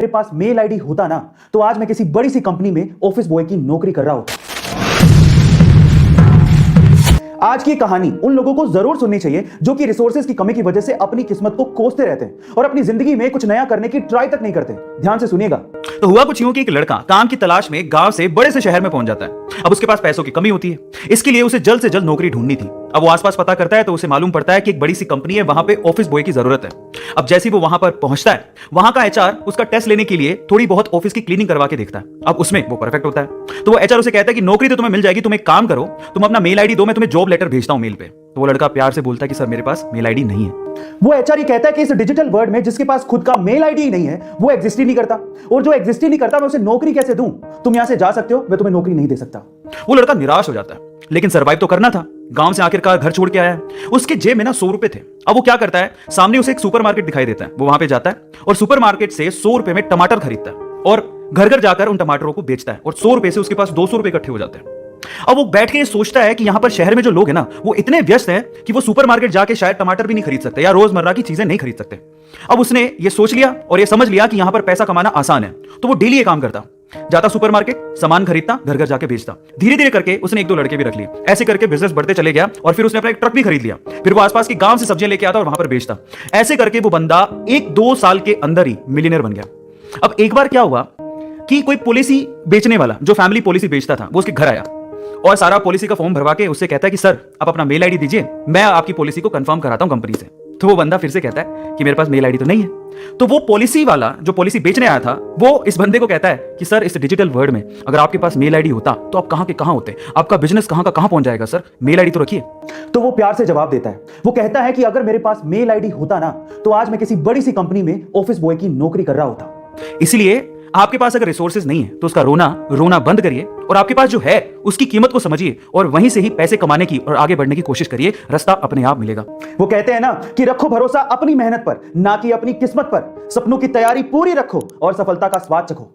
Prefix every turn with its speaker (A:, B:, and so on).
A: मेरे पास mail ID होता ना तो आज मैं किसी बड़ी सी कंपनी में ऑफिस बॉय की नौकरी कर रहा होता। आज की कहानी उन लोगों को जरूर सुननी चाहिए जो कि रिसोर्सेज की कमी की वजह से अपनी किस्मत को कोसते रहते हैं और अपनी जिंदगी में कुछ नया करने की ट्राई तक नहीं करते। ध्यान से सुनिएगा।
B: तो हुआ कुछ यूं कि एक लड़का काम की तलाश में गांव से बड़े से शहर में पहुंच जाता है। अब उसके पास पैसों की कमी होती है, इसके लिए उसे जल्द से जल्द नौकरी ढूंढनी थी। अब वो आसपास पता करता है तो उसे मालूम पड़ता है कि एक बड़ी सी कंपनी है, वहां पे ऑफिस बॉय की जरूरत है। अब जैसे ही वो वहां पर पहुंचता है, वहां का एचआर उसका टेस्ट लेने के लिए थोड़ी बहुत ऑफिस की क्लीनिंग करवा के देखता है। अब उसमें वो परफेक्ट होता है तो वो एचआर उसे कहता है कि नौकरी तो तुम्हें मिल जाएगी, तुम एक काम करो, तुम अपना मेल आईडी दो, मैं तुम्हें जॉब लेटर भेजता हूं मेल पे। तो वो लड़का प्यार से बोलता है कि सर मेरे पास मेल आईडी नहीं है।
A: वो एचआर ही कहता है कि इस डिजिटल वर्ल्ड में जिसके पास खुद का मेल आईडी ही नहीं है वो एग्जिस्ट ही नहीं करता, और जो एग्जिस्ट ही नहीं करता मैं उसे नौकरी कैसे दूं? तुम यहां से जा सकते हो, मैं तुम्हें नौकरी नहीं दे सकता।
B: वो लड़का निराश हो जाता है, लेकिन सरवाइव तो करना था। गांव से आखिरकार घर छोड़ के आया है, उसके जेब में ना 100 रुपए थे। अब वो क्या करता है, सामने उसे एक सुपरमार्केट दिखाई देता है, वो वहां पे जाता है और सुपरमार्केट से 100 रुपए में टमाटर खरीदता है और घर घर जाकर उन टमाटरों को बेचता है और 100 रुपए से उसके पास 200 रुपए इकट्ठे हो जाते हैं। अब वो बैठ के ये सोचता है कि यहां पर शहर में जो लोग हैं ना वो इतने व्यस्त हैं कि वो सुपरमार्केट जाके शायद टमाटर भी नहीं खरीद सकते या रोजमर्रा की चीजें नहीं खरीद सकते। अब उसने ये सोच लिया और ये समझ लिया कि यहां पर पैसा कमाना आसान है, तो वो डेली ये काम करता, जाता सुपरमार्केट, सामान खरीदता, घर घर जाके बेचता। धीरे धीरे करके उसने 1-2 लड़के भी रख लिए। ऐसे करके बिजनेस बढ़ते चले गया और फिर उसने अपना एक ट्रक भी खरीद लिया। फिर वो आसपास के गांव से सब्जियां लेके आता और वहां पर बेचता। ऐसे करके वो बंदा 1-2 साल के अंदर ही मिलियनर बन गया। अब एक बार क्या हुआ कि कोई पॉलिसी बेचने वाला जो फैमिली पॉलिसी बेचता था वो उसके घर आया और सारा पॉलिसी का फॉर्म भरवा के उससे कहता है कि सर आप अपना मेल आईडी दीजिए, मैं आपकी पॉलिसी को कंफर्म कराता हूं कंपनी से। तो वो बंदा फिर से कहता है कि मेरे पास मेल आईडी तो नहीं है। तो वो पॉलिसी वाला जो पॉलिसी बेचने आया था वो इस बंदे को कहता है कि सर इस डिजिटल वर्ल्ड में अगर आपके पास मेल आईडी होता तो आप कहां के कहां होते, आपका बिजनेस कहां का कहां पहुंच जाएगा, सर मेल आईडी तो रखिए।
A: तो वो प्यार से जवाब देता है, वो कहता है कि अगर मेरे पास मेल आईडी होता ना तो आज मैं किसी बड़ी सी कंपनी में ऑफिस बॉय की नौकरी कर रहा होता।
B: इसलिए आपके पास अगर रिसोर्सेज नहीं है तो उसका रोना बंद करिए और आपके पास जो है उसकी कीमत को समझिए और वहीं से ही पैसे कमाने की और आगे बढ़ने की कोशिश करिए, रास्ता अपने आप मिलेगा।
A: वो कहते हैं ना कि रखो भरोसा अपनी मेहनत पर, ना कि अपनी किस्मत पर। सपनों की तैयारी पूरी रखो और सफलता का स्वाद चखो।